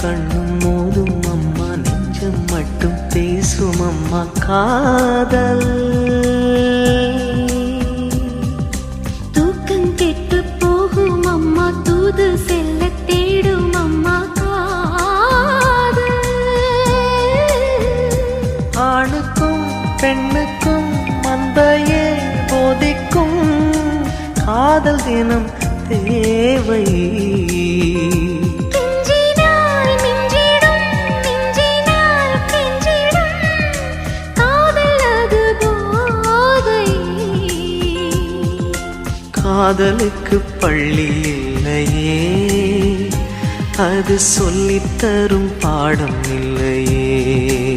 கண்ணும் மோதும் அம்மா, நெஞ்சம் மட்டும் பேசும் அம்மா காதல். தூக்கம் கெட்டு போகும் அம்மா, தூது செல்ல தேடும் அம்மா காதல். ஆணுக்கும் பெண்ணுக்கும் அன்பையே போதிக்கும் காதல் தினம் தேவை. காதலுக்கு பள்ளி இல்லையே, அது சொல்லித்தரும் பாடம் இல்லையே.